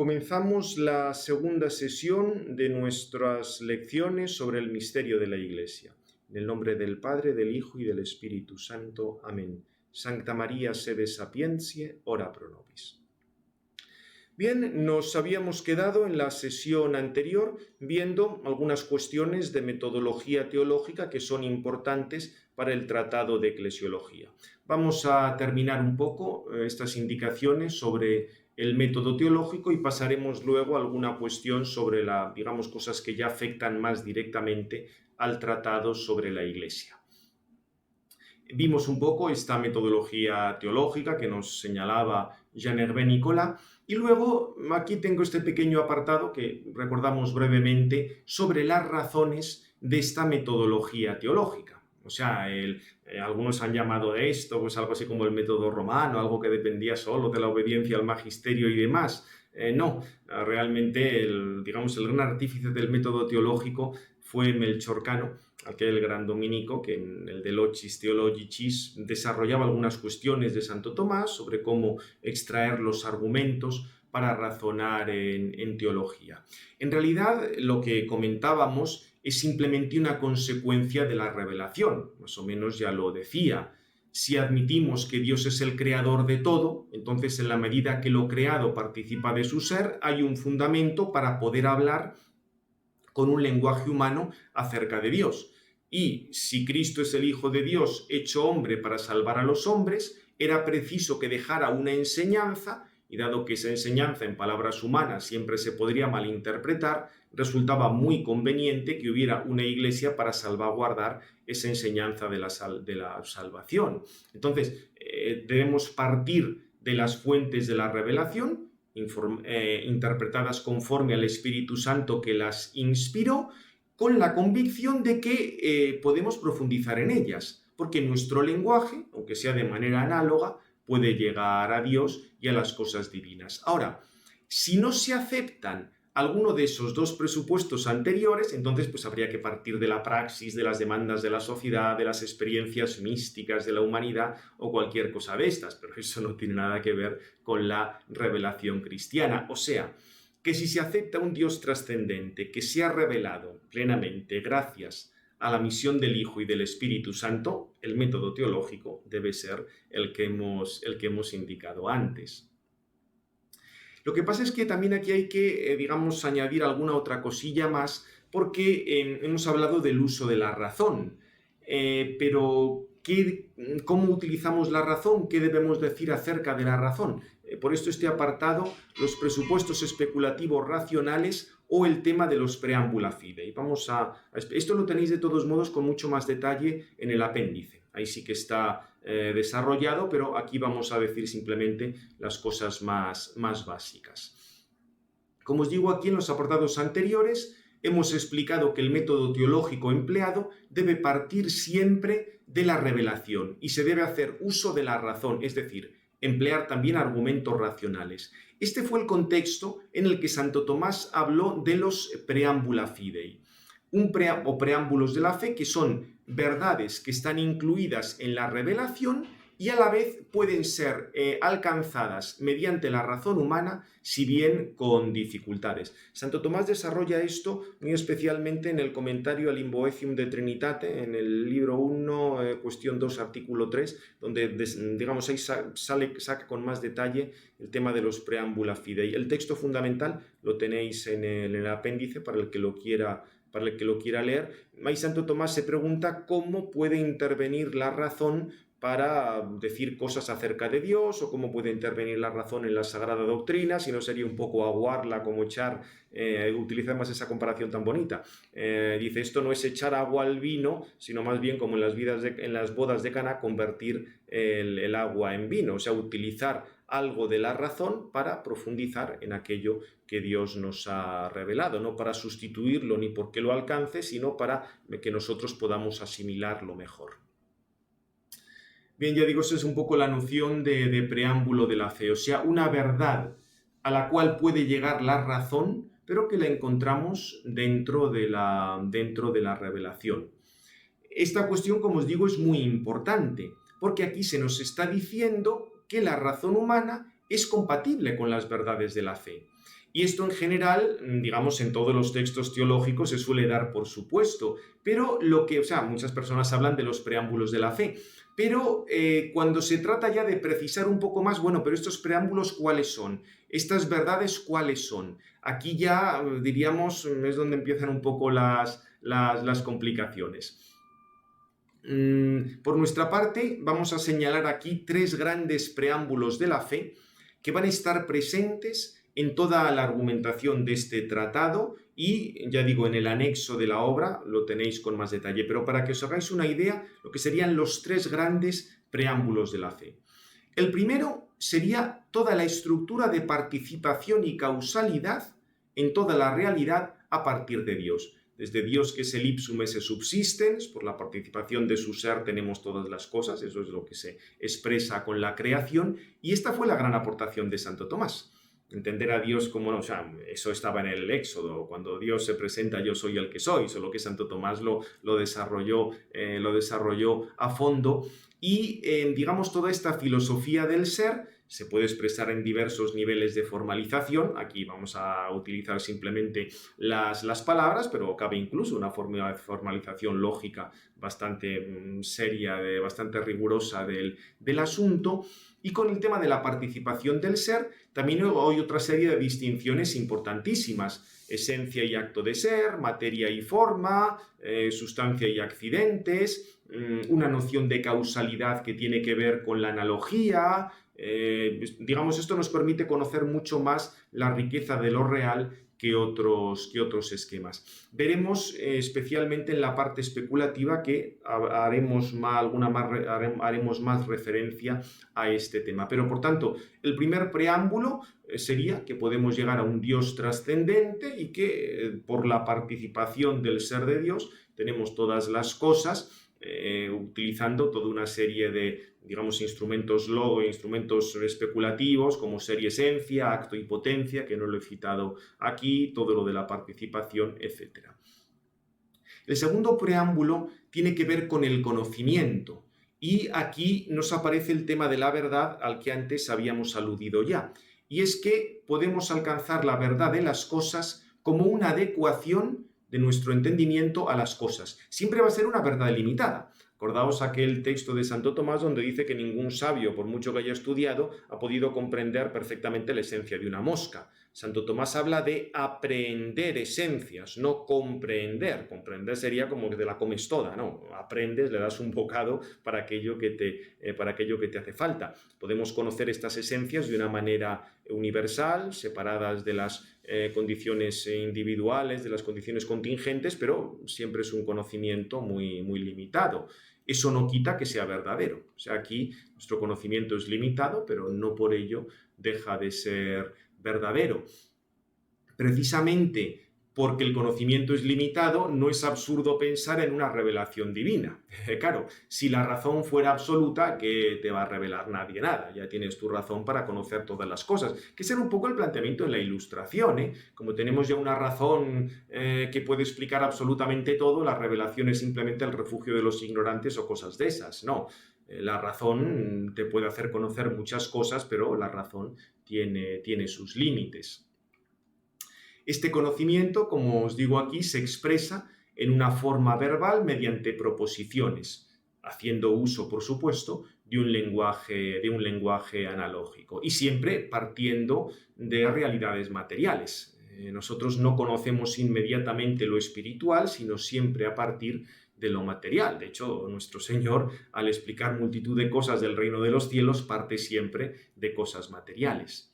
Comenzamos la segunda sesión de nuestras lecciones sobre el misterio de la Iglesia. En el nombre del Padre, del Hijo y del Espíritu Santo. Amén. Sancta María Sede Sapientiae, ora pro nobis. Bien, nos habíamos quedado en la sesión anterior viendo algunas cuestiones de metodología teológica que son importantes para el tratado de eclesiología. Vamos a terminar un poco estas indicaciones sobre el método teológico y pasaremos luego a alguna cuestión sobre cosas que ya afectan más directamente al tratado sobre la Iglesia. Vimos un poco esta metodología teológica que nos señalaba Jean-Hervé Nicolas, y luego aquí tengo este pequeño apartado que recordamos brevemente sobre las razones de esta metodología teológica. O sea, algunos han llamado de esto pues algo así como el método romano, algo que dependía solo de la obediencia al magisterio y demás. No, realmente el gran artífice del método teológico fue Melchor Cano, aquel gran dominico que en el De Locis Theologicis desarrollaba algunas cuestiones de Santo Tomás sobre cómo extraer los argumentos para razonar en teología. En realidad, lo que comentábamos es simplemente una consecuencia de la revelación, más o menos ya lo decía. Si admitimos que Dios es el creador de todo, entonces en la medida que lo creado participa de su ser, hay un fundamento para poder hablar con un lenguaje humano acerca de Dios. Y si Cristo es el Hijo de Dios hecho hombre para salvar a los hombres, era preciso que dejara una enseñanza, y dado que esa enseñanza en palabras humanas siempre se podría malinterpretar, resultaba muy conveniente que hubiera una iglesia para salvaguardar esa enseñanza de la salvación. Entonces, debemos partir de las fuentes de la revelación, interpretadas conforme al Espíritu Santo que las inspiró, con la convicción de que podemos profundizar en ellas, porque nuestro lenguaje, aunque sea de manera análoga, puede llegar a Dios y a las cosas divinas. Ahora, si no se aceptan alguno de esos dos presupuestos anteriores, entonces pues habría que partir de la praxis, de las demandas de la sociedad, de las experiencias místicas de la humanidad o cualquier cosa de estas, pero eso no tiene nada que ver con la revelación cristiana. O sea, que si se acepta un Dios trascendente que se ha revelado plenamente gracias a la misión del Hijo y del Espíritu Santo, el método teológico debe ser el que hemos indicado antes. Lo que pasa es que también aquí hay que, añadir alguna otra cosilla más, porque hemos hablado del uso de la razón, pero ¿cómo utilizamos la razón? ¿Qué debemos decir acerca de la razón? Por esto este apartado, los presupuestos especulativos racionales o el tema de los preámbula fidei. Esto lo tenéis de todos modos con mucho más detalle en el apéndice. Ahí sí que está desarrollado, pero aquí vamos a decir simplemente las cosas más básicas. Como os digo, aquí en los apartados anteriores hemos explicado que el método teológico empleado debe partir siempre de la revelación y se debe hacer uso de la razón, es decir, emplear también argumentos racionales. Este fue el contexto en el que Santo Tomás habló de los preámbula fidei, o preámbulos de la fe, que son verdades que están incluidas en la revelación y a la vez pueden ser alcanzadas mediante la razón humana, si bien con dificultades. Santo Tomás desarrolla esto muy especialmente en el comentario al In Boetium de Trinitate, en el libro 1, cuestión 2, artículo 3, donde ahí saca con más detalle el tema de los preámbula fidei. El texto fundamental lo tenéis en el apéndice para el que lo quiera leer. Ahí Santo Tomás se pregunta cómo puede intervenir la razón para decir cosas acerca de Dios, o cómo puede intervenir la razón en la Sagrada Doctrina, si no sería un poco aguarla, como utilizar más esa comparación tan bonita. Dice, esto no es echar agua al vino, sino más bien como en las bodas de Caná, convertir el agua en vino, o sea, utilizar algo de la razón para profundizar en aquello que Dios nos ha revelado, no para sustituirlo ni porque lo alcance, sino para que nosotros podamos asimilarlo mejor. Bien, ya digo, esa es un poco la noción de preámbulo de la fe, o sea, una verdad a la cual puede llegar la razón, pero que la encontramos dentro de la revelación. Esta cuestión, como os digo, es muy importante, porque aquí se nos está diciendo que la razón humana es compatible con las verdades de la fe. Y esto en general, digamos, en todos los textos teológicos se suele dar por supuesto, pero muchas personas hablan de los preámbulos de la fe, pero cuando se trata ya de precisar un poco más, bueno, pero estos preámbulos, ¿cuáles son? Estas verdades, ¿cuáles son? Aquí ya, diríamos, es donde empiezan un poco las complicaciones. Por nuestra parte, vamos a señalar aquí 3 grandes preámbulos de la fe que van a estar presentes en toda la argumentación de este tratado y, ya digo, en el anexo de la obra lo tenéis con más detalle, pero para que os hagáis una idea, lo que serían los 3 grandes preámbulos de la fe. El primero sería toda la estructura de participación y causalidad en toda la realidad a partir de Dios. Desde Dios, que es el ipsum esse subsistens, por la participación de su ser tenemos todas las cosas, eso es lo que se expresa con la creación, y esta fue la gran aportación de Santo Tomás. Entender a Dios como, eso estaba en el Éxodo, cuando Dios se presenta, yo soy el que soy, solo que Santo Tomás lo desarrolló a fondo, y digamos toda esta filosofía del ser se puede expresar en diversos niveles de formalización. Aquí vamos a utilizar simplemente las palabras, pero cabe incluso una formalización lógica bastante seria, bastante rigurosa del asunto. Y con el tema de la participación del ser, también hay otra serie de distinciones importantísimas. Esencia y acto de ser, materia y forma, sustancia y accidentes, una noción de causalidad que tiene que ver con la analogía. Esto nos permite conocer mucho más la riqueza de lo real que otros esquemas. Veremos especialmente en la parte especulativa que haremos más referencia a este tema. Pero por tanto, el primer preámbulo sería que podemos llegar a un Dios trascendente y que por la participación del ser de Dios tenemos todas las cosas, utilizando toda una serie de, instrumentos instrumentos especulativos como ser y esencia, acto y potencia, que no lo he citado aquí, todo lo de la participación, etc. El segundo preámbulo tiene que ver con el conocimiento, y aquí nos aparece el tema de la verdad al que antes habíamos aludido ya, y es que podemos alcanzar la verdad de las cosas como una adecuación de nuestro entendimiento a las cosas. Siempre va a ser una verdad limitada. Acordaos aquel texto de Santo Tomás donde dice que ningún sabio, por mucho que haya estudiado, ha podido comprender perfectamente la esencia de una mosca. Santo Tomás habla de aprender esencias, no comprender. Comprender sería como que te la comes toda, ¿no? Aprendes, le das un bocado para aquello que te hace falta. Podemos conocer estas esencias de una manera universal, separadas de las condiciones individuales, de las condiciones contingentes, pero siempre es un conocimiento muy, muy limitado. Eso no quita que sea verdadero. O sea, aquí nuestro conocimiento es limitado, pero no por ello deja de ser verdadero. Precisamente porque el conocimiento es limitado, no es absurdo pensar en una revelación divina. Claro, si la razón fuera absoluta, ¿qué te va a revelar nadie nada? Ya tienes tu razón para conocer todas las cosas. Que ese era un poco el planteamiento en la Ilustración, ¿eh? Como tenemos ya una razón que puede explicar absolutamente todo, la revelación es simplemente el refugio de los ignorantes o cosas de esas. No, la razón te puede hacer conocer muchas cosas, pero la razón tiene sus límites. Este conocimiento, como os digo aquí, se expresa en una forma verbal mediante proposiciones, haciendo uso, por supuesto, de un lenguaje analógico y siempre partiendo de realidades materiales. Nosotros no conocemos inmediatamente lo espiritual, sino siempre a partir de lo material. De hecho, nuestro Señor, al explicar multitud de cosas del reino de los cielos, parte siempre de cosas materiales.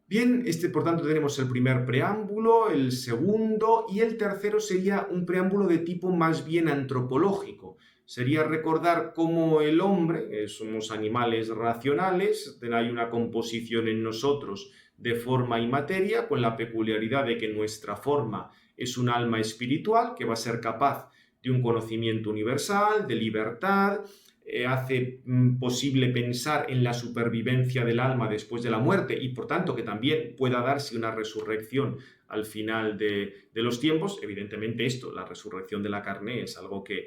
Bien, por tanto tenemos el primer preámbulo, el segundo y el tercero sería un preámbulo de tipo más bien antropológico. Sería recordar cómo el hombre, somos animales racionales, hay una composición en nosotros de forma y materia, con la peculiaridad de que nuestra forma es un alma espiritual que va a ser capaz de un conocimiento universal, de libertad, hace posible pensar en la supervivencia del alma después de la muerte y por tanto que también pueda darse una resurrección al final de los tiempos. Evidentemente la resurrección de la carne es algo que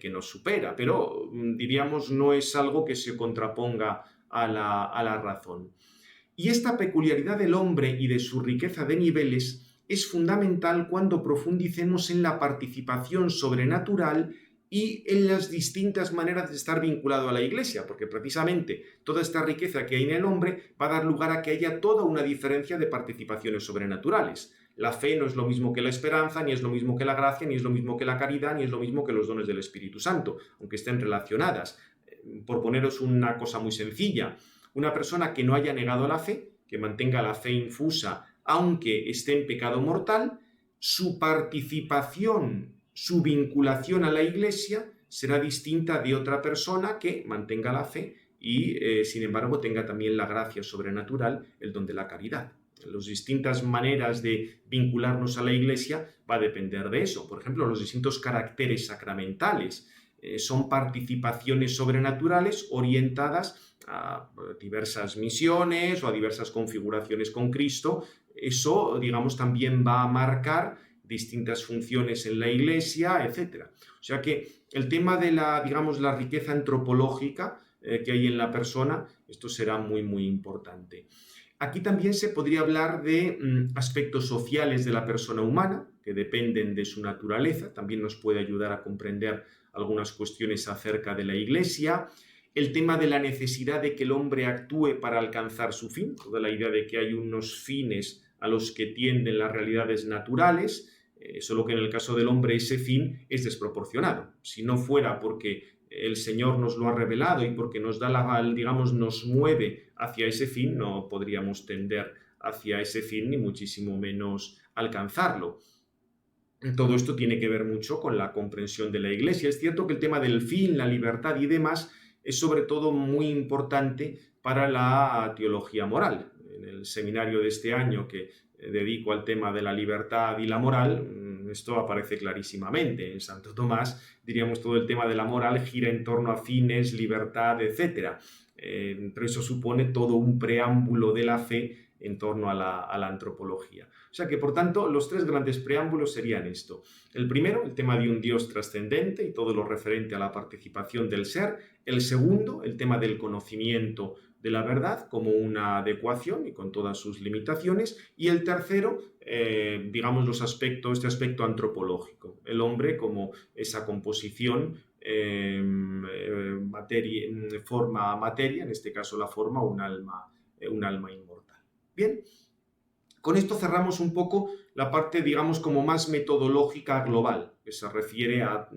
nos supera, pero diríamos no es algo que se contraponga a la razón. Y esta peculiaridad del hombre y de su riqueza de niveles es fundamental cuando profundicemos en la participación sobrenatural y en las distintas maneras de estar vinculado a la Iglesia, porque precisamente toda esta riqueza que hay en el hombre va a dar lugar a que haya toda una diferencia de participaciones sobrenaturales. La fe no es lo mismo que la esperanza, ni es lo mismo que la gracia, ni es lo mismo que la caridad, ni es lo mismo que los dones del Espíritu Santo, aunque estén relacionadas. Por poneros una cosa muy sencilla, una persona que no haya negado la fe, que mantenga la fe infusa, aunque esté en pecado mortal, su participación, su vinculación a la Iglesia será distinta de otra persona que mantenga la fe y, sin embargo, tenga también la gracia sobrenatural, el don de la caridad. Las distintas maneras de vincularnos a la Iglesia va a depender de eso. Por ejemplo, los distintos caracteres sacramentales son participaciones sobrenaturales orientadas a diversas misiones o a diversas configuraciones con Cristo. Eso, digamos, también va a marcar distintas funciones en la Iglesia, etc. O sea que el tema de la riqueza antropológica que hay en la persona, esto será muy, muy importante. Aquí también se podría hablar de aspectos sociales de la persona humana, que dependen de su naturaleza, también nos puede ayudar a comprender algunas cuestiones acerca de la Iglesia, el tema de la necesidad de que el hombre actúe para alcanzar su fin, toda la idea de que hay unos fines a los que tienden las realidades naturales, solo que en el caso del hombre ese fin es desproporcionado. Si no fuera porque el Señor nos lo ha revelado y porque nos nos mueve hacia ese fin, no podríamos tender hacia ese fin ni muchísimo menos alcanzarlo. Todo esto tiene que ver mucho con la comprensión de la Iglesia. Es cierto que el tema del fin, la libertad y demás es sobre todo muy importante para la teología moral. En el seminario de este año que dedico al tema de la libertad y la moral, esto aparece clarísimamente. En Santo Tomás, diríamos, todo el tema de la moral gira en torno a fines, libertad, etc. Pero eso supone todo un preámbulo de la fe en torno a la antropología. O sea que, por tanto, los tres grandes preámbulos serían esto. El primero, el tema de un Dios trascendente y todo lo referente a la participación del ser. El segundo, el tema del conocimiento de la verdad como una adecuación y con todas sus limitaciones. Y el tercero, este aspecto antropológico. El hombre como esa composición forma materia, en este caso la forma un alma inmortal. Bien, con esto cerramos un poco la parte, digamos, como más metodológica global, que se refiere a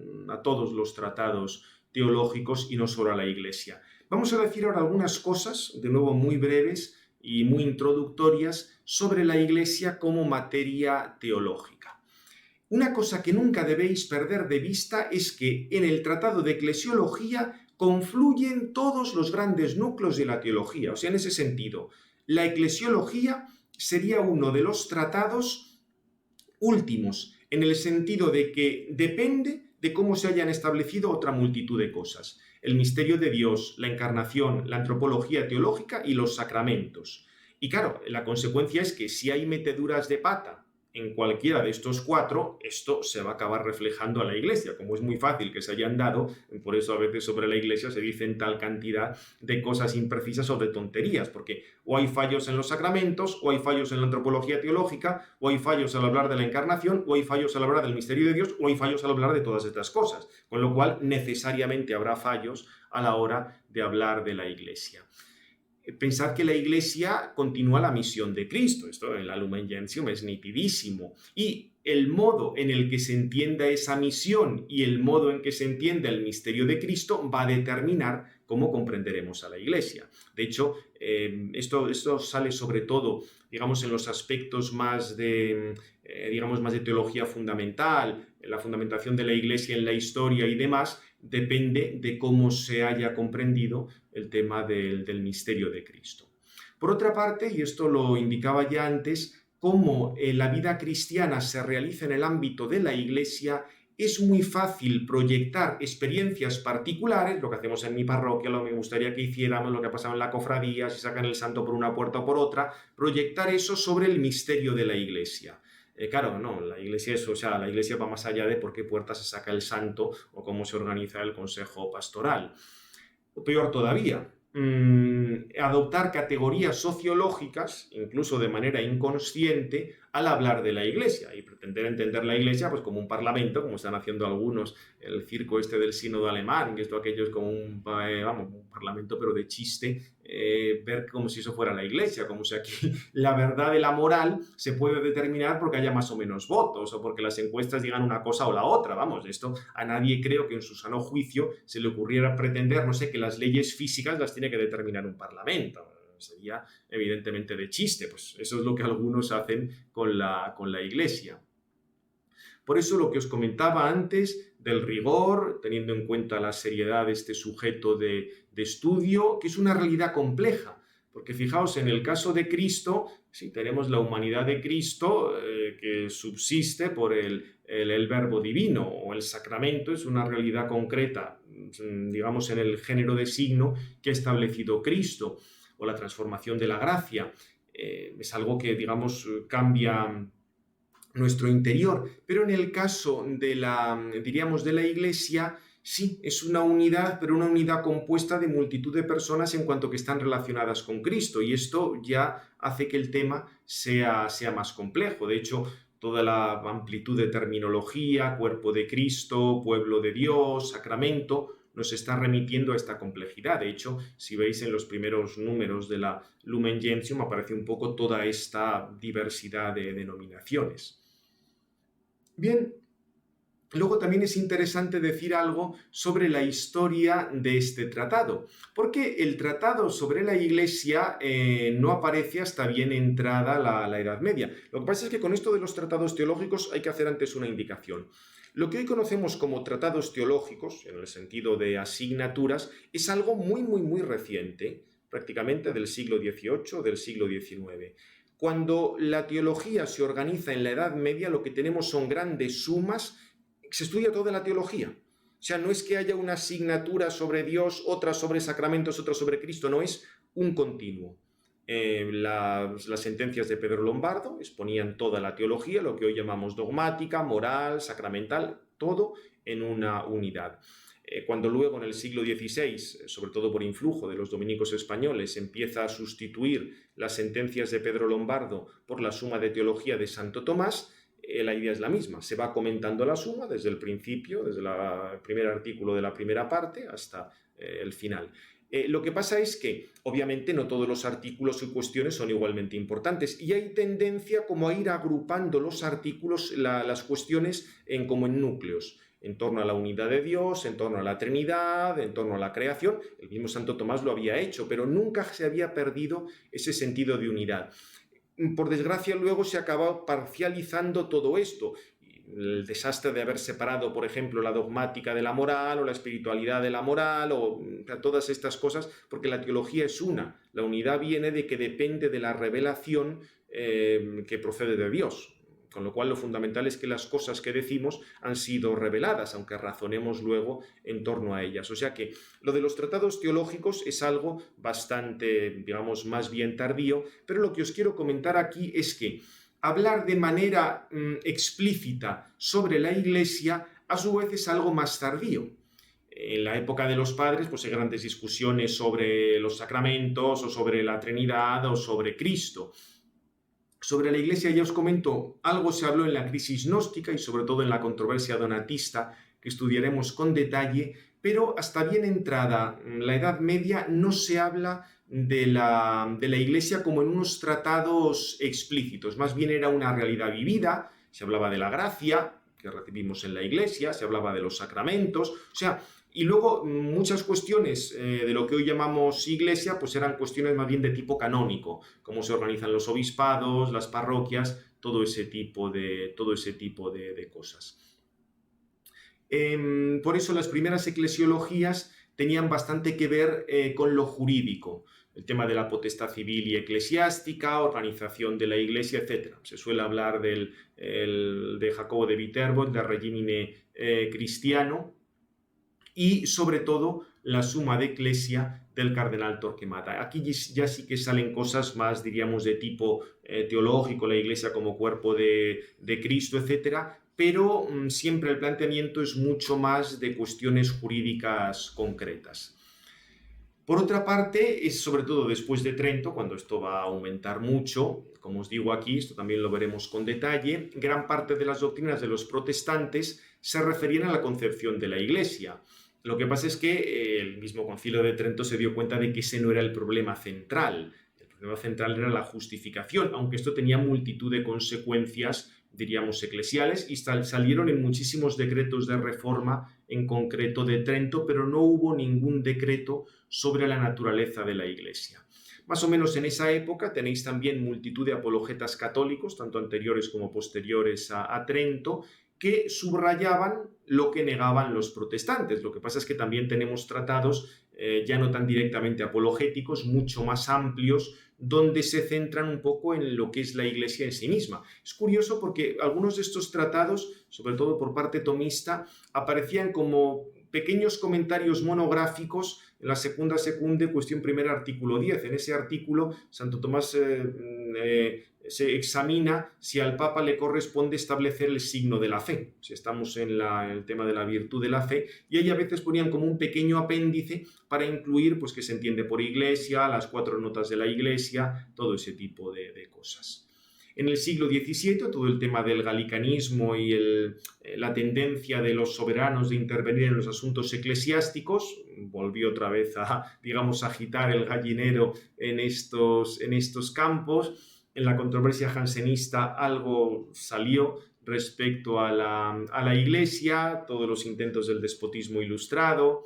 todos los tratados teológicos y no solo a la Iglesia. Vamos a decir ahora algunas cosas, de nuevo muy breves y muy introductorias, sobre la Iglesia como materia teológica. Una cosa que nunca debéis perder de vista es que en el Tratado de Eclesiología confluyen todos los grandes núcleos de la teología. O sea, en ese sentido, la Eclesiología sería uno de los tratados últimos, en el sentido de que depende de cómo se hayan establecido otra multitud de cosas. El misterio de Dios, la encarnación, la antropología teológica y los sacramentos. Y claro, la consecuencia es que si hay meteduras de pata en cualquiera de estos cuatro, esto se va a acabar reflejando a la Iglesia. Como es muy fácil que se hayan dado, por eso a veces sobre la Iglesia se dicen tal cantidad de cosas imprecisas o de tonterías, porque o hay fallos en los sacramentos, o hay fallos en la antropología teológica, o hay fallos al hablar de la encarnación, o hay fallos al hablar del misterio de Dios, o hay fallos al hablar de todas estas cosas. Con lo cual, necesariamente habrá fallos a la hora de hablar de la Iglesia. Pensar que la Iglesia continúa la misión de Cristo. Esto en la Lumen Gentium es nitidísimo. Y el modo en el que se entienda esa misión y el modo en que se entienda el misterio de Cristo va a determinar cómo comprenderemos a la Iglesia. De hecho, esto sale sobre todo, digamos, en los aspectos más de teología fundamental, la fundamentación de la Iglesia en la historia y demás, depende de cómo se haya comprendido el tema del misterio de Cristo. Por otra parte, y esto lo indicaba ya antes, cómo la vida cristiana se realiza en el ámbito de la Iglesia, es muy fácil proyectar experiencias particulares, lo que hacemos en mi parroquia, lo que me gustaría que hiciéramos, lo que ha pasado en la cofradía, si sacan el santo por una puerta o por otra, proyectar eso sobre el misterio de la Iglesia. Claro, no, la Iglesia la Iglesia va más allá de por qué puerta se saca el santo o cómo se organiza el consejo pastoral. O peor todavía, adoptar categorías sociológicas, incluso de manera inconsciente, al hablar de la Iglesia y pretender entender la Iglesia pues, como un parlamento, como están haciendo algunos, el circo este del sínodo alemán, que esto aquello es como un parlamento pero de chiste, ver como si eso fuera la Iglesia, como si aquí la verdad de la moral se puede determinar porque haya más o menos votos o porque las encuestas digan una cosa o la otra. Vamos, esto a nadie creo que en su sano juicio se le ocurriera pretender, no sé, que las leyes físicas las tiene que determinar un parlamento. Sería evidentemente de chiste, pues eso es lo que algunos hacen con la Iglesia. Por eso lo que os comentaba antes del rigor, teniendo en cuenta la seriedad de este sujeto de estudio, que es una realidad compleja, porque fijaos, en el caso de Cristo, si tenemos la humanidad de Cristo que subsiste por el verbo divino, o el sacramento es una realidad concreta, digamos en el género de signo que ha establecido Cristo, o la transformación de la gracia, es algo que, digamos, cambia nuestro interior, pero en el caso de diríamos, de la Iglesia, sí, es una unidad, pero una unidad compuesta de multitud de personas en cuanto que están relacionadas con Cristo, y esto ya hace que el tema sea más complejo. De hecho, toda la amplitud de terminología, cuerpo de Cristo, pueblo de Dios, sacramento, nos está remitiendo a esta complejidad. De hecho, si veis en los primeros números de la Lumen Gentium aparece un poco toda esta diversidad de denominaciones. Bien, luego también es interesante decir algo sobre la historia de este tratado, porque el tratado sobre la Iglesia no aparece hasta bien entrada la Edad Media. Lo que pasa es que con esto de los tratados teológicos hay que hacer antes una indicación. Lo que hoy conocemos como tratados teológicos, en el sentido de asignaturas, es algo muy, muy, muy reciente, prácticamente del siglo XVIII, del siglo XIX. Cuando la teología se organiza en la Edad Media, lo que tenemos son grandes sumas. Se estudia toda la teología. O sea, no es que haya una asignatura sobre Dios, otra sobre sacramentos, otra sobre Cristo, no, es un continuo. Las sentencias de Pedro Lombardo exponían toda la teología, lo que hoy llamamos dogmática, moral, sacramental, todo en una unidad. Cuando luego en el siglo XVI, sobre todo por influjo de los dominicos españoles, empieza a sustituir las sentencias de Pedro Lombardo por la suma de teología de Santo Tomás, la idea es la misma, se va comentando la suma desde el principio, desde el primer artículo de la primera parte hasta el final. Lo que pasa es que, obviamente, no todos los artículos y cuestiones son igualmente importantes y hay tendencia como a ir agrupando los artículos, las cuestiones como en núcleos, en torno a la unidad de Dios, en torno a la Trinidad, en torno a la creación. El mismo Santo Tomás lo había hecho, pero nunca se había perdido ese sentido de unidad. Por desgracia, luego se acaba parcializando todo esto. El desastre de haber separado, por ejemplo, la dogmática de la moral o la espiritualidad de la moral o todas estas cosas, porque la teología es una. La unidad viene de que depende de la revelación que procede de Dios. Con lo cual lo fundamental es que las cosas que decimos han sido reveladas, aunque razonemos luego en torno a ellas. O sea que lo de los tratados teológicos es algo bastante, digamos, más bien tardío, pero lo que os quiero comentar aquí es que hablar de manera explícita sobre la Iglesia a su vez es algo más tardío. En la época de los padres pues hay grandes discusiones sobre los sacramentos o sobre la Trinidad o sobre Cristo. Sobre la Iglesia ya os comento, algo se habló en la crisis gnóstica y sobre todo en la controversia donatista, que estudiaremos con detalle, pero hasta bien entrada la Edad Media no se habla de la Iglesia como en unos tratados explícitos, más bien era una realidad vivida, se hablaba de la gracia que recibimos en la Iglesia, se hablaba de los sacramentos, o sea, y luego muchas cuestiones de lo que hoy llamamos Iglesia, pues eran cuestiones más bien de tipo canónico, cómo se organizan los obispados, las parroquias, todo ese tipo de cosas. Por eso las primeras eclesiologías tenían bastante que ver con lo jurídico, el tema de la potestad civil y eclesiástica, organización de la Iglesia, etc. Se suele hablar de Jacobo de Viterbo, del régimen cristiano, y sobre todo la suma de Ecclesia del cardenal Torquemada. Aquí ya sí que salen cosas más, diríamos, de tipo teológico, la Iglesia como cuerpo de Cristo, etc., pero siempre el planteamiento es mucho más de cuestiones jurídicas concretas. Por otra parte, es sobre todo después de Trento, cuando esto va a aumentar mucho, como os digo aquí, esto también lo veremos con detalle, gran parte de las doctrinas de los protestantes se referían a la concepción de la Iglesia. Lo que pasa es que el mismo Concilio de Trento se dio cuenta de que ese no era el problema central. El problema central era la justificación, aunque esto tenía multitud de consecuencias, diríamos, eclesiales, y salieron en muchísimos decretos de reforma, en concreto de Trento, pero no hubo ningún decreto sobre la naturaleza de la Iglesia. Más o menos en esa época tenéis también multitud de apologetas católicos, tanto anteriores como posteriores a Trento, que subrayaban lo que negaban los protestantes. Lo que pasa es que también tenemos tratados ya no tan directamente apologéticos, mucho más amplios, donde se centran un poco en lo que es la Iglesia en sí misma. Es curioso porque algunos de estos tratados, sobre todo por parte tomista, aparecían como pequeños comentarios monográficos en la segunda, cuestión primera, artículo 10. En ese artículo, Santo Tomás se examina si al Papa le corresponde establecer el signo de la fe, si estamos en el tema de la virtud de la fe, y ahí a veces ponían como un pequeño apéndice para incluir, pues, que se entiende por Iglesia, las 4 notas de la Iglesia, todo ese tipo de cosas. En el siglo XVII, todo el tema del galicanismo y la tendencia de los soberanos de intervenir en los asuntos eclesiásticos volvió otra vez a, digamos, agitar el gallinero en estos campos. En la controversia jansenista algo salió respecto a la Iglesia, todos los intentos del despotismo ilustrado.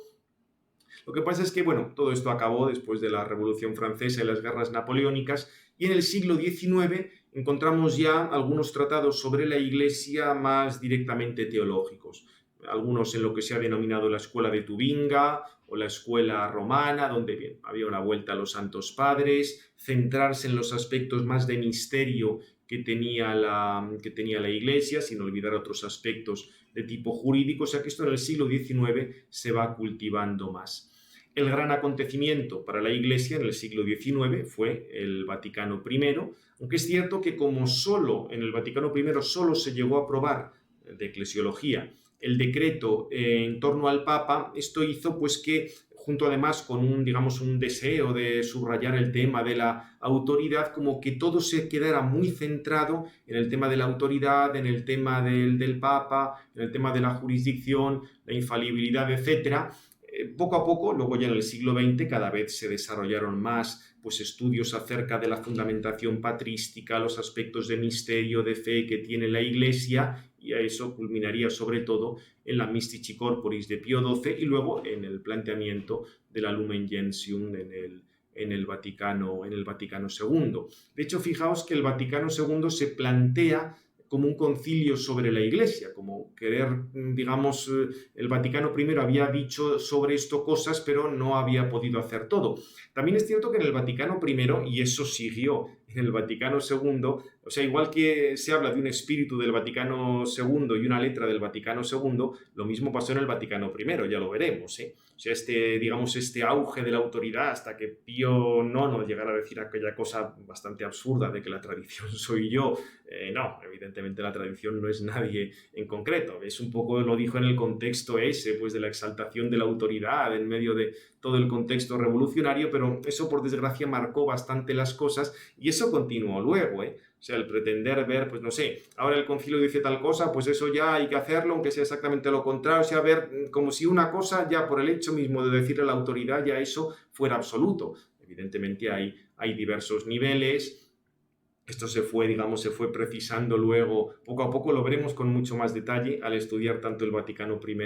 Lo que pasa es que, bueno, todo esto acabó después de la Revolución Francesa y las guerras napoleónicas, y en el siglo XIX encontramos ya algunos tratados sobre la Iglesia más directamente teológicos. Algunos en lo que se ha denominado la Escuela de Tubinga o la Escuela Romana, donde bien, había una vuelta a los Santos Padres, centrarse en los aspectos más de misterio que tenía la Iglesia, sin olvidar otros aspectos de tipo jurídico, o sea que esto en el siglo XIX se va cultivando más. El gran acontecimiento para la Iglesia en el siglo XIX fue el Vaticano I, aunque es cierto que como solo en el Vaticano I solo se llegó a aprobar de eclesiología el decreto en torno al Papa, esto hizo pues que, junto además con un deseo de subrayar el tema de la autoridad, como que todo se quedara muy centrado en el tema de la autoridad, en el tema del Papa, en el tema de la jurisdicción, la infalibilidad, etc. Poco a poco, luego ya en el siglo XX, cada vez se desarrollaron más pues, estudios acerca de la fundamentación patrística, los aspectos de misterio, de fe que tiene la Iglesia, y a eso culminaría sobre todo en la Mystici Corporis de Pío XII y luego en el planteamiento de la Lumen Gentium en el Vaticano II. De hecho, fijaos que el Vaticano II se plantea como un concilio sobre la Iglesia, como querer, digamos, el Vaticano I había dicho sobre esto cosas, pero no había podido hacer todo. También es cierto que en el Vaticano I, y eso siguió en el Vaticano II, o sea, igual que se habla de un espíritu del Vaticano II y una letra del Vaticano II, lo mismo pasó en el Vaticano I, ya lo veremos, ¿eh? O sea, este auge de la autoridad hasta que Pío IX llegara a decir aquella cosa bastante absurda de que la tradición soy yo. No, evidentemente la tradición no es nadie en concreto. Es un poco, lo dijo en el contexto ese, pues de la exaltación de la autoridad en medio de todo el contexto revolucionario, pero eso por desgracia marcó bastante las cosas y eso continuó luego, ¿eh? O sea, el pretender ver, pues no sé, ahora el concilio dice tal cosa, pues eso ya hay que hacerlo, aunque sea exactamente lo contrario, o sea, ver como si una cosa ya por el hecho mismo de decirle a la autoridad ya eso fuera absoluto. Evidentemente hay diversos niveles. Esto se fue precisando luego, poco a poco lo veremos con mucho más detalle al estudiar tanto el Vaticano I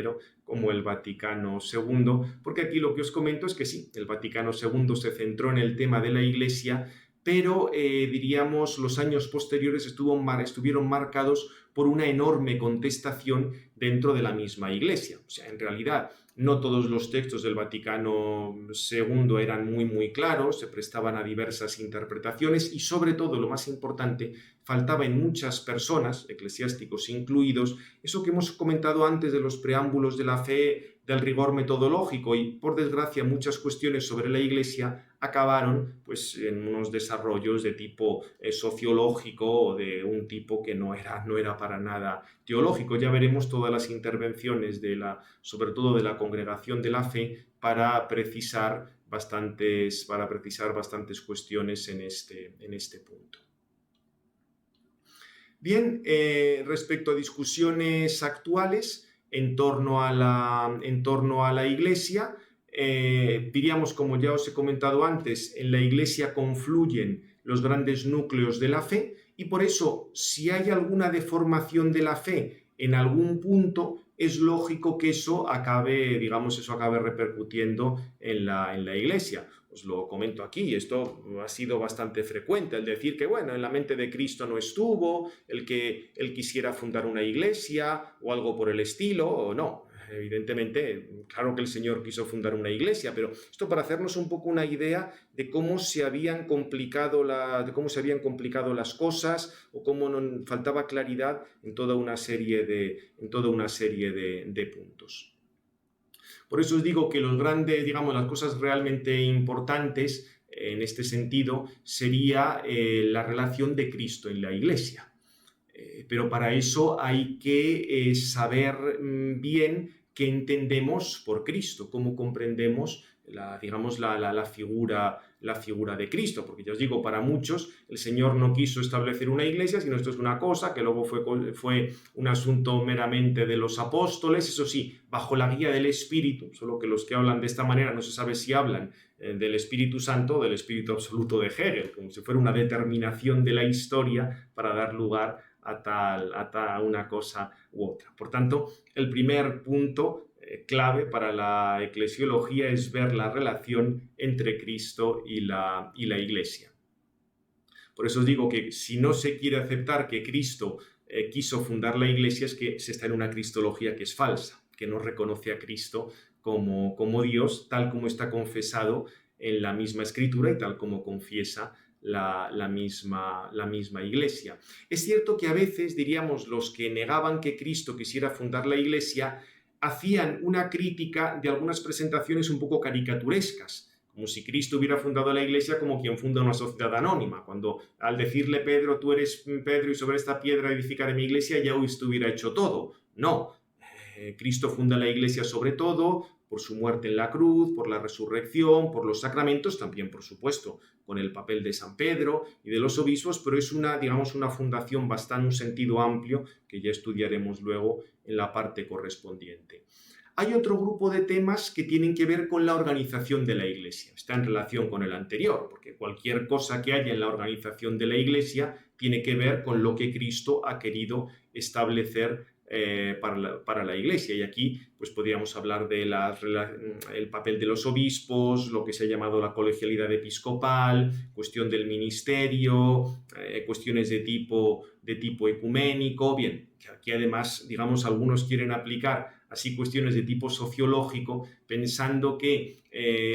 como el Vaticano II, porque aquí lo que os comento es que sí, el Vaticano II se centró en el tema de la Iglesia, pero diríamos los años posteriores estuvieron marcados por una enorme contestación dentro de la misma Iglesia. O sea, en realidad no todos los textos del Vaticano II eran muy claros, se prestaban a diversas interpretaciones y sobre todo, lo más importante, faltaba en muchas personas, eclesiásticos incluidos, eso que hemos comentado antes de los preámbulos de la fe, del rigor metodológico y, por desgracia, muchas cuestiones sobre la Iglesia acabaron pues, en unos desarrollos de tipo sociológico o de un tipo que no era para nada teológico. Ya veremos todas las intervenciones sobre todo de la Congregación de la Fe para precisar para precisar bastantes cuestiones en este punto. Bien, respecto a discusiones actuales en torno a la Iglesia, diríamos, como ya os he comentado antes, en la Iglesia confluyen los grandes núcleos de la fe y por eso, si hay alguna deformación de la fe en algún punto, es lógico que eso acabe repercutiendo en la Iglesia. Os lo comento aquí, esto ha sido bastante frecuente, el decir que, bueno, en la mente de Cristo no estuvo, el que él quisiera fundar una iglesia o algo por el estilo, o no. Evidentemente, claro que el Señor quiso fundar una iglesia, pero esto para hacernos un poco una idea de cómo se habían complicado las cosas o cómo faltaba claridad en toda una serie de puntos. Por eso os digo que las cosas realmente importantes en este sentido sería la relación de Cristo en la Iglesia. Pero para eso hay que saber bien qué entendemos por Cristo, cómo comprendemos la figura de Cristo, porque ya os digo, para muchos el Señor no quiso establecer una iglesia, sino esto es una cosa que luego fue un asunto meramente de los apóstoles, eso sí, bajo la guía del Espíritu, solo que los que hablan de esta manera no se sabe si hablan del Espíritu Santo o del Espíritu absoluto de Hegel, como si fuera una determinación de la historia para dar lugar a una cosa u otra. Por tanto, el primer punto clave para la eclesiología es ver la relación entre Cristo y la Iglesia. Por eso os digo que si no se quiere aceptar que Cristo quiso fundar la Iglesia, es que se está en una cristología que es falsa, que no reconoce a Cristo como Dios, tal como está confesado en la misma Escritura y tal como confiesa la misma Iglesia. Es cierto que a veces, diríamos, los que negaban que Cristo quisiera fundar la Iglesia hacían una crítica de algunas presentaciones un poco caricaturescas, como si Cristo hubiera fundado la Iglesia como quien funda una sociedad anónima, cuando al decirle Pedro, tú eres Pedro y sobre esta piedra edificaré mi Iglesia, ya estuviera hecho todo. No, Cristo funda la Iglesia sobre todo por su muerte en la cruz, por la resurrección, por los sacramentos, también por supuesto con el papel de San Pedro y de los obispos, pero es una fundación bastante, un sentido amplio que ya estudiaremos luego en la parte correspondiente. Hay otro grupo de temas que tienen que ver con la organización de la Iglesia. Está en relación con el anterior, porque cualquier cosa que haya en la organización de la Iglesia tiene que ver con lo que Cristo ha querido establecer para la Iglesia. Y aquí pues podríamos hablar de el papel de los obispos, lo que se ha llamado la colegialidad episcopal, cuestión del ministerio, cuestiones de tipo ecuménico. Bien, que aquí además, algunos quieren aplicar así cuestiones de tipo sociológico, pensando que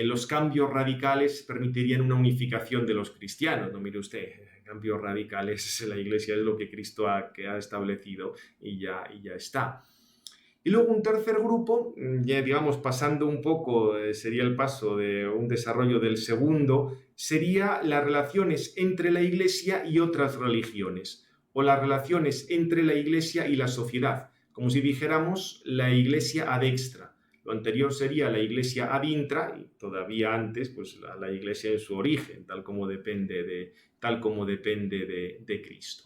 los cambios radicales permitirían una unificación de los cristianos. No, mire usted, cambios radicales en la Iglesia es lo que Cristo ha establecido y ya está. Y luego un tercer grupo, ya pasando un poco, sería el paso de un desarrollo del segundo, sería las relaciones entre la Iglesia y otras religiones, o las relaciones entre la Iglesia y la sociedad, como si dijéramos la Iglesia ad extra. Lo anterior sería la Iglesia ad intra, y todavía antes, pues la Iglesia en su origen, tal como depende de Cristo.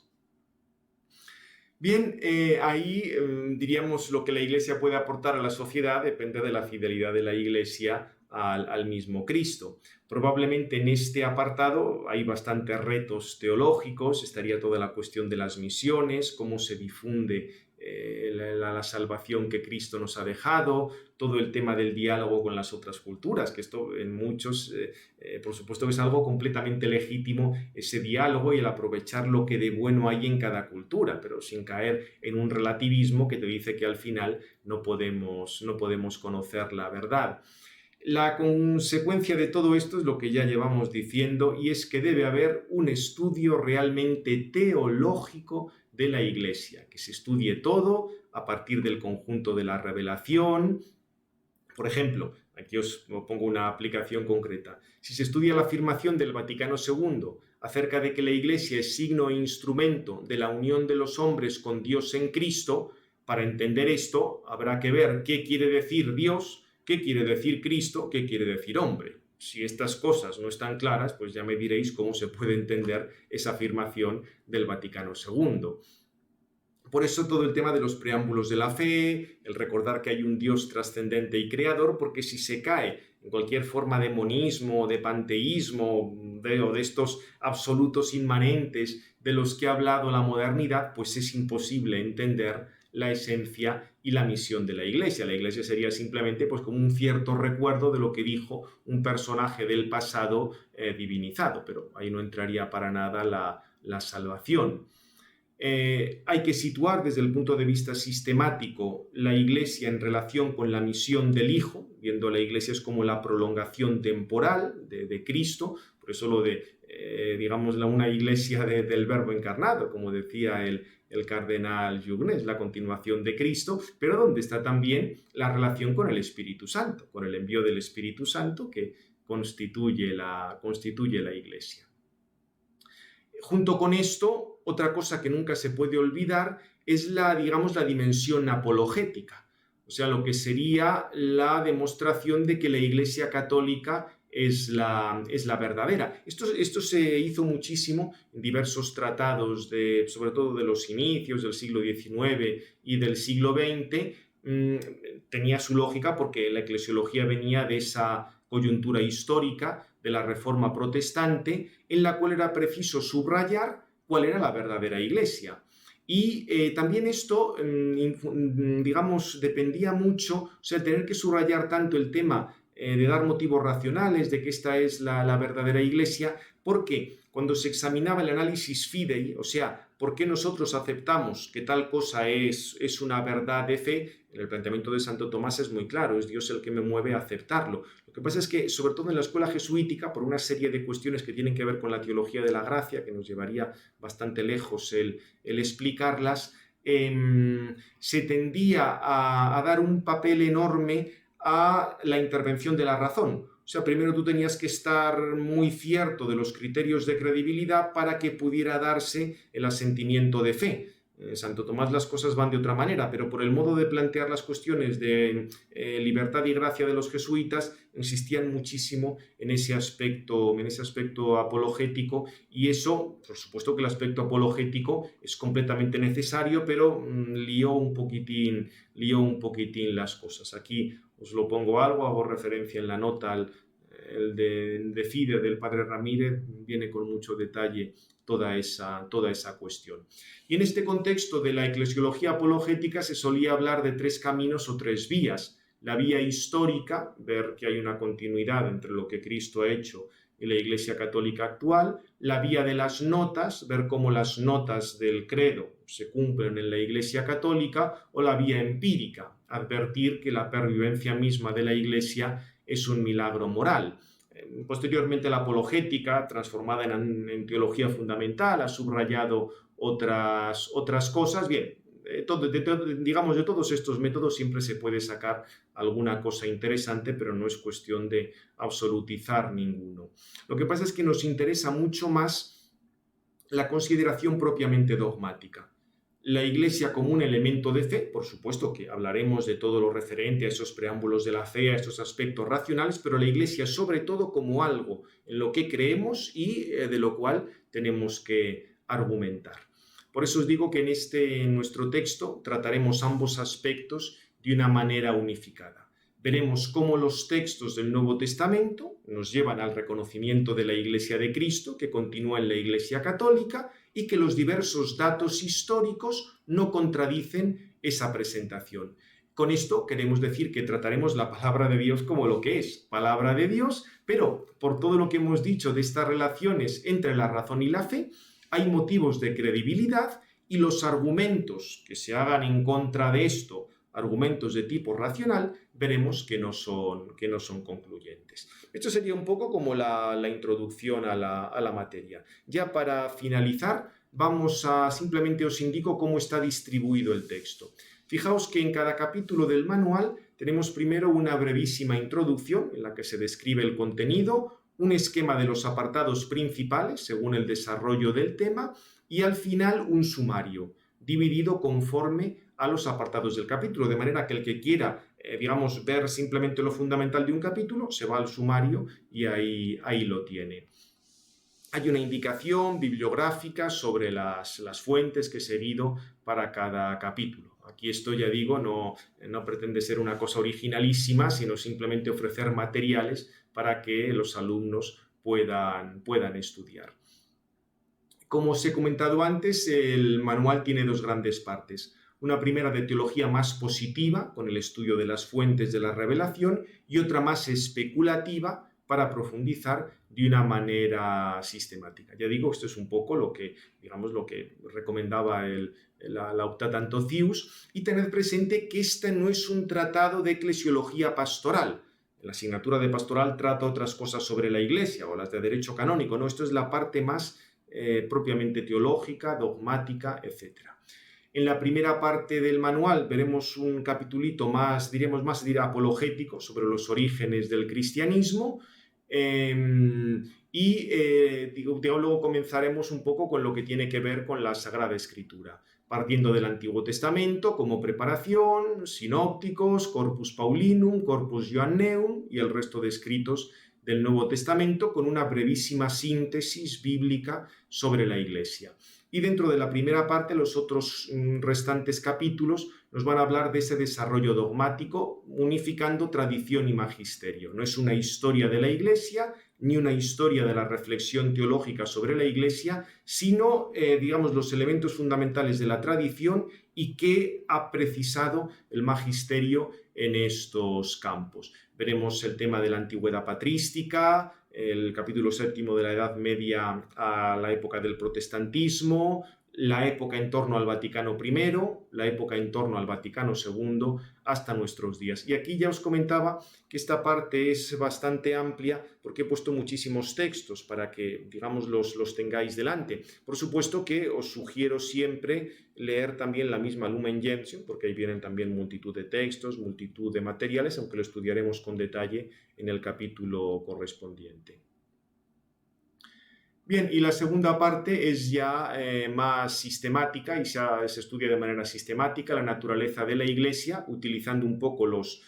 Bien, ahí diríamos lo que la Iglesia puede aportar a la sociedad depende de la fidelidad de la Iglesia al mismo Cristo. Probablemente en este apartado hay bastantes retos teológicos, estaría toda la cuestión de las misiones, cómo se difunde la salvación que Cristo nos ha dejado, todo el tema del diálogo con las otras culturas, que esto en muchos, por supuesto que es algo completamente legítimo, ese diálogo y el aprovechar lo que de bueno hay en cada cultura, pero sin caer en un relativismo que te dice que al final no podemos conocer la verdad. La consecuencia de todo esto es lo que ya llevamos diciendo, y es que debe haber un estudio realmente teológico de la Iglesia, que se estudie todo a partir del conjunto de la revelación. Por ejemplo, aquí os pongo una aplicación concreta. Si se estudia la afirmación del Vaticano II acerca de que la Iglesia es signo e instrumento de la unión de los hombres con Dios en Cristo, para entender esto habrá que ver qué quiere decir Dios, qué quiere decir Cristo, qué quiere decir hombre. Si estas cosas no están claras, pues ya me diréis cómo se puede entender esa afirmación del Vaticano II. Por eso todo el tema de los preámbulos de la fe, el recordar que hay un Dios trascendente y creador, porque si se cae en cualquier forma de monismo, de panteísmo, o de estos absolutos inmanentes de los que ha hablado la modernidad, pues es imposible entender la esencia y la misión de la Iglesia. La Iglesia sería simplemente pues como un cierto recuerdo de lo que dijo un personaje del pasado divinizado, pero ahí no entraría para nada la salvación. Hay que situar desde el punto de vista sistemático la Iglesia en relación con la misión del Hijo, viendo la Iglesia es como la prolongación temporal de Cristo, por eso lo de, digamos, una Iglesia del Verbo encarnado, como decía el cardenal Jugnés, la continuación de Cristo, pero donde está también la relación con el Espíritu Santo, con el envío del Espíritu Santo que constituye la Iglesia. Junto con esto, otra cosa que nunca se puede olvidar es la dimensión apologética, o sea, lo que sería la demostración de que la Iglesia Católica es la verdadera. Esto se hizo muchísimo en diversos tratados, sobre todo de los inicios del siglo XIX y del siglo XX. Tenía su lógica porque la eclesiología venía de esa coyuntura histórica de la Reforma Protestante, en la cual era preciso subrayar cuál era la verdadera Iglesia. Y también esto, digamos, dependía mucho, o sea, tener que subrayar tanto el tema de dar motivos racionales de que esta es la verdadera Iglesia, porque cuando se examinaba el análisis fidei, o sea, por qué nosotros aceptamos que tal cosa es una verdad de fe, en el planteamiento de Santo Tomás es muy claro, es Dios el que me mueve a aceptarlo. Lo que pasa es que, sobre todo en la escuela jesuítica, por una serie de cuestiones que tienen que ver con la teología de la gracia, que nos llevaría bastante lejos el explicarlas, se tendía a dar un papel enorme a la intervención de la razón. O sea, primero tú tenías que estar muy cierto de los criterios de credibilidad para que pudiera darse el asentimiento de fe. Santo Tomás las cosas van de otra manera, pero por el modo de plantear las cuestiones de libertad y gracia de los jesuitas, insistían muchísimo en ese aspecto apologético, y eso, por supuesto que el aspecto apologético es completamente necesario, pero lió un poquitín las cosas. Aquí os lo pongo algo, hago referencia en la nota el de Fide del padre Ramírez, viene con mucho detalle toda esa cuestión. Y en este contexto de la eclesiología apologética se solía hablar de tres caminos o tres vías. La vía histórica, ver que hay una continuidad entre lo que Cristo ha hecho y la Iglesia Católica actual. La vía de las notas, ver cómo las notas del credo se cumplen en la Iglesia Católica. O la vía empírica, advertir que la pervivencia misma de la Iglesia es un milagro moral. Posteriormente la apologética, transformada en teología fundamental, ha subrayado otras cosas. Bien, digamos, de todos estos métodos siempre se puede sacar alguna cosa interesante, pero no es cuestión de absolutizar ninguno. Lo que pasa es que nos interesa mucho más la consideración propiamente dogmática. La Iglesia como un elemento de fe, por supuesto que hablaremos de todo lo referente a esos preámbulos de la fe, a estos aspectos racionales, pero la Iglesia sobre todo como algo en lo que creemos y de lo cual tenemos que argumentar. Por eso os digo que en nuestro texto trataremos ambos aspectos de una manera unificada. Veremos cómo los textos del Nuevo Testamento nos llevan al reconocimiento de la Iglesia de Cristo, que continúa en la Iglesia Católica, y que los diversos datos históricos no contradicen esa presentación. Con esto queremos decir que trataremos la palabra de Dios como lo que es, palabra de Dios, pero por todo lo que hemos dicho de estas relaciones entre la razón y la fe, hay motivos de credibilidad, y los argumentos que se hagan en contra de esto, argumentos de tipo racional, veremos que no son concluyentes. Esto sería un poco como la introducción a la materia. Ya para finalizar, simplemente os indico cómo está distribuido el texto. Fijaos que en cada capítulo del manual tenemos primero una brevísima introducción en la que se describe el contenido, un esquema de los apartados principales según el desarrollo del tema, y al final un sumario dividido conforme a los apartados del capítulo, de manera que el que quiera ver simplemente lo fundamental de un capítulo, se va al sumario y ahí lo tiene. Hay una indicación bibliográfica sobre las fuentes que he seguido para cada capítulo. Aquí esto, ya digo, no pretende ser una cosa originalísima, sino simplemente ofrecer materiales para que los alumnos puedan estudiar. Como os he comentado antes, el manual tiene dos grandes partes. Una primera de teología más positiva, con el estudio de las fuentes de la revelación, y otra más especulativa, para profundizar de una manera sistemática. Ya digo, esto es un poco lo que recomendaba la Lauctata Antocius, y tened presente que este no es un tratado de eclesiología pastoral. La asignatura de pastoral trata otras cosas sobre la Iglesia, o las de derecho canónico, ¿no? Esto es la parte más propiamente teológica, dogmática, etc. En la primera parte del manual veremos un capitulito más apologético sobre los orígenes del cristianismo, luego comenzaremos un poco con lo que tiene que ver con la Sagrada Escritura, partiendo del Antiguo Testamento como preparación, sinópticos, Corpus Paulinum, Corpus Joanneum y el resto de escritos del Nuevo Testamento, con una brevísima síntesis bíblica sobre la Iglesia. Y dentro de la primera parte, los otros restantes capítulos nos van a hablar de ese desarrollo dogmático, unificando tradición y magisterio. No es una historia de la Iglesia, ni una historia de la reflexión teológica sobre la Iglesia, sino, los elementos fundamentales de la tradición y qué ha precisado el magisterio en estos campos. Veremos el tema de la antigüedad patrística, el capítulo 7 de la Edad Media a la época del protestantismo, la época en torno al Vaticano I, la época en torno al Vaticano II, hasta nuestros días. Y aquí ya os comentaba que esta parte es bastante amplia porque he puesto muchísimos textos para que, los tengáis delante. Por supuesto que os sugiero siempre leer también la misma Lumen Gentium, porque ahí vienen también multitud de textos, multitud de materiales, aunque lo estudiaremos con detalle en el capítulo correspondiente. Bien, y la segunda parte es ya más sistemática y se estudia de manera sistemática la naturaleza de la Iglesia, utilizando un poco los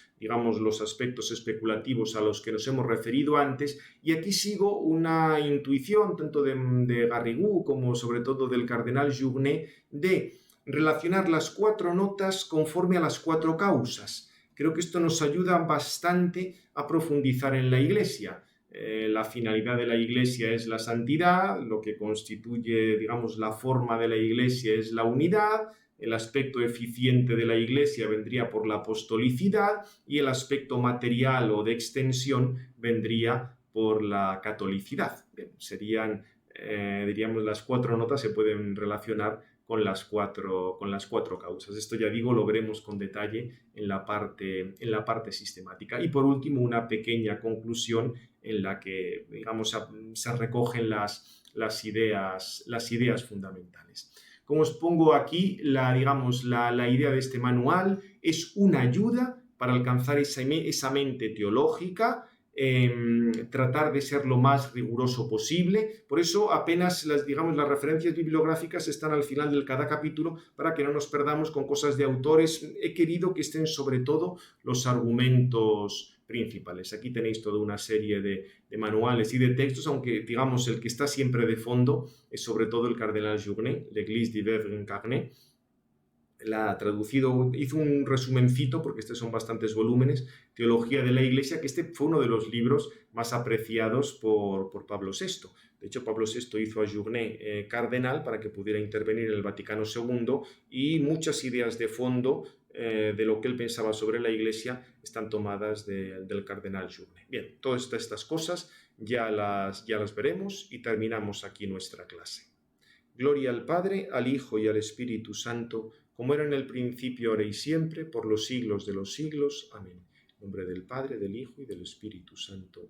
aspectos especulativos a los que nos hemos referido antes. Y aquí sigo una intuición tanto de Garrigou como sobre todo del cardenal Journet de relacionar las cuatro notas conforme a las cuatro causas. Creo que esto nos ayuda bastante a profundizar en la Iglesia. La finalidad de la Iglesia es la santidad, lo que constituye, la forma de la Iglesia es la unidad, el aspecto eficiente de la Iglesia vendría por la apostolicidad y el aspecto material o de extensión vendría por la catolicidad. Serían, las cuatro notas se pueden relacionar con las cuatro causas. Esto, ya digo, lo veremos con detalle en la parte sistemática. Y por último, una pequeña conclusión en la que, se recogen las ideas fundamentales. Como os pongo aquí, la idea de este manual es una ayuda para alcanzar esa mente teológica, tratar de ser lo más riguroso posible. Por eso apenas las referencias bibliográficas están al final de cada capítulo para que no nos perdamos con cosas de autores. He querido que estén sobre todo los argumentos principales. Aquí tenéis toda una serie de manuales y de textos, aunque el que está siempre de fondo es sobre todo el cardenal Journet, l'Église du Verbe incarné. La ha traducido, hizo un resumencito, porque estos son bastantes volúmenes, Teología de la Iglesia, que este fue uno de los libros más apreciados por Pablo VI. De hecho, Pablo VI hizo a Journet cardenal para que pudiera intervenir en el Vaticano II, y muchas ideas de fondo de lo que él pensaba sobre la Iglesia están tomadas del cardenal Journet. Bien, todas estas cosas ya las veremos y terminamos aquí nuestra clase. Gloria al Padre, al Hijo y al Espíritu Santo, como era en el principio, ahora y siempre, por los siglos de los siglos. Amén. En nombre del Padre, del Hijo y del Espíritu Santo.